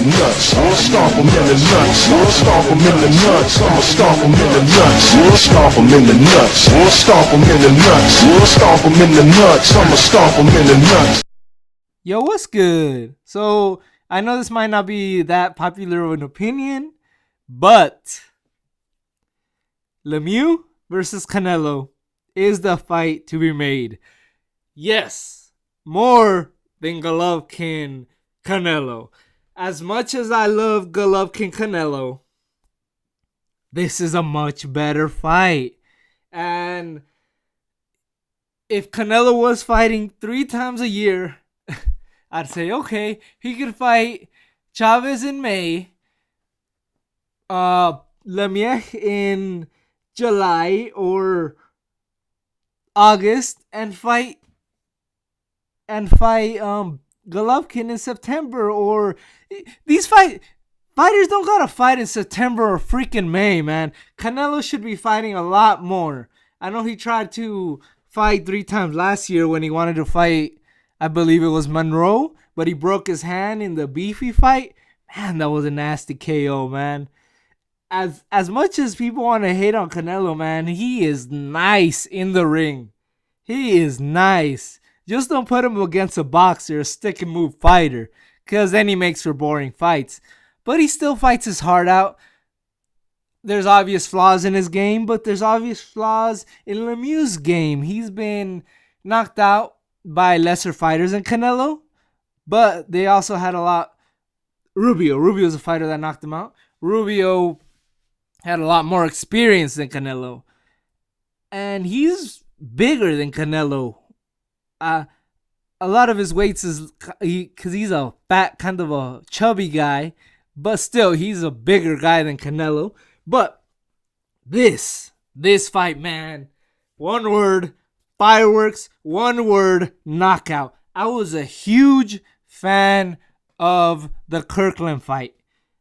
the nuts. I'ma stomp him in the nuts. I'ma stomp him in the nuts. I'ma stomp him in the nuts. I'ma stomp him in the nuts. I'ma stomp him in the nuts. I'ma stomp him in the nuts. I'ma stomp him in the nuts. Yo, what's good? So, I know this might not be that popular of an opinion, but Lemieux versus Canelo is the fight to be made. Yes, more than Golovkin Canelo. As much as I love Golovkin Canelo, this is a much better fight. And if Canelo was fighting 3 times a year, I'd say, okay, he could fight Chavez in May, Lemieux in July or August, and fight Golovkin in September. Or these fighters don't gotta fight in September or freaking May, man. Canelo should be fighting a lot more. I know he tried to fight 3 times last year when he wanted to fight, I believe it was Monroe, but he broke his hand in the beefy fight. Man, that was a nasty KO, man. As much as people want to hate on Canelo, man, he is nice in the ring. He is nice. Just don't put him against a boxer, a stick and move fighter, because then he makes for boring fights. But he still fights his heart out. There's obvious flaws in his game, but there's obvious flaws in Lemieux's game. He's been knocked out by lesser fighters than Canelo, but they also had a lot. Rubio's a fighter that knocked him out. Rubio had a lot more experience than Canelo, and he's bigger than Canelo. A lot of his weights is because he's a fat, kind of a chubby guy, but still he's a bigger guy than Canelo. But this fight, man, one word, fireworks, one word, knockout. I was a huge fan of the Kirkland fight.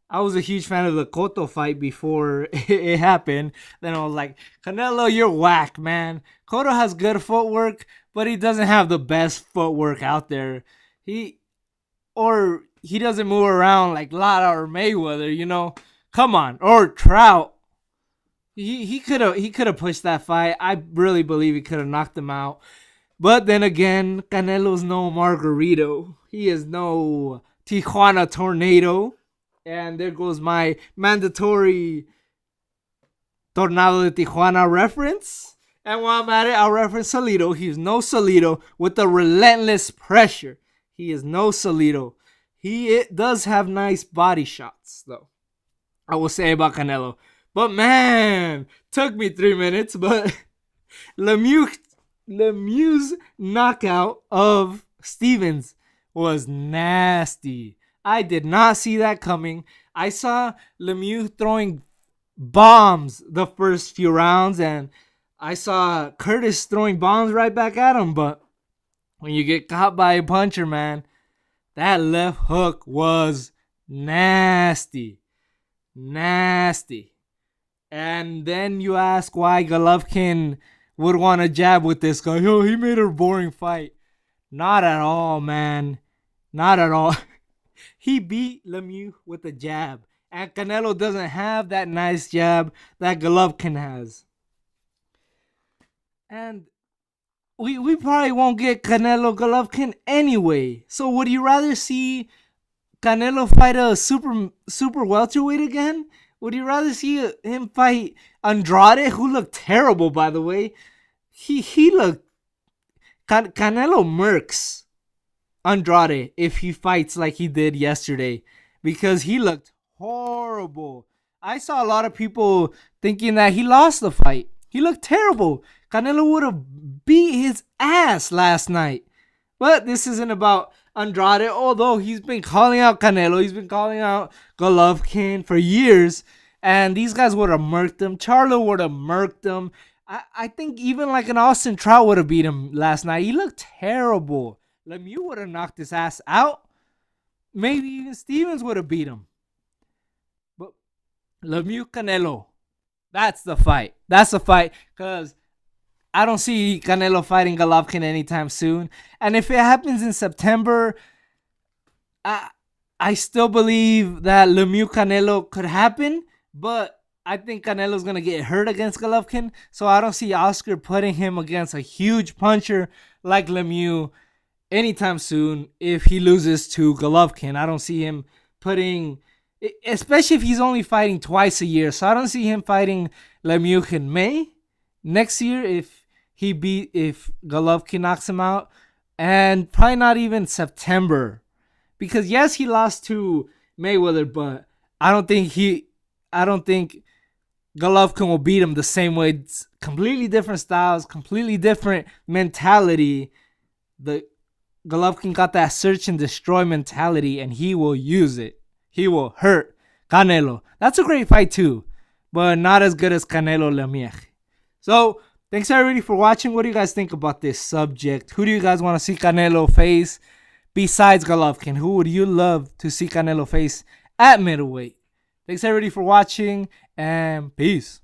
I was a huge fan of the Cotto fight before it happened. Then I was like, Canelo, you're whack, man. Cotto has good footwork, but he doesn't have the best footwork out there. He doesn't move around like Lara or Mayweather, you know. Come on, or Trout. He could have pushed that fight. I really believe he could have knocked him out. But then again, Canelo's no Margarito. He is no Tijuana Tornado. And there goes my mandatory Tornado de Tijuana reference. And while I'm at it, I'll reference Salido. He's no Salido with the relentless pressure. He is no Salido. He does have nice body shots, though, I will say about Canelo. But man, took me 3 minutes. But Lemieux's knockout of Stevens was nasty. I did not see that coming. I saw Lemieux throwing bombs the first few rounds, and I saw Curtis throwing bombs right back at him. But when you get caught by a puncher, man, that left hook was nasty. Nasty. And then you ask why Golovkin would want to jab with this guy. Oh, he made a boring fight. Not at all, man. Not at all. He beat Lemieux with a jab. And Canelo doesn't have that nice jab that Golovkin has. And we probably won't get Canelo Golovkin anyway. So would you rather see Canelo fight a super welterweight again? Would you rather see him fight Andrade, who looked terrible, by the way? He looked... Canelo murks Andrade if he fights like he did yesterday, because he looked horrible. I saw a lot of people thinking that he lost the fight. He looked terrible. Canelo would have beat his ass last night. But this isn't about Andrade, although he's been calling out Canelo. He's been calling out Golovkin for years. And these guys would have murked him. Charlo would have murked him. I think even like an Austin Trout would have beat him last night. He looked terrible. Lemieux would have knocked his ass out. Maybe even Stevens would have beat him. But Lemieux Canelo, that's the fight. That's the fight. Because I don't see Canelo fighting Golovkin anytime soon. And if it happens in September, I still believe that Lemieux Canelo could happen, but I think Canelo's gonna get hurt against Golovkin, so I don't see Oscar putting him against a huge puncher like Lemieux anytime soon. If he loses to Golovkin, I don't see him putting, especially if he's only fighting twice a year. So I don't see him fighting Lemieux in May next year if Golovkin knocks him out, and probably not even September, because yes, he lost to Mayweather, but I don't think Golovkin will beat him the same way. It's completely different styles, completely different mentality. The Golovkin got that search and destroy mentality, and he will use it. He will hurt Canelo. That's a great fight too, but not as good as Canelo-Lemieux. So, thanks everybody for watching. What do you guys think about this subject? Who do you guys want to see Canelo face besides Golovkin? Who would you love to see Canelo face at middleweight? Thanks everybody for watching, and peace.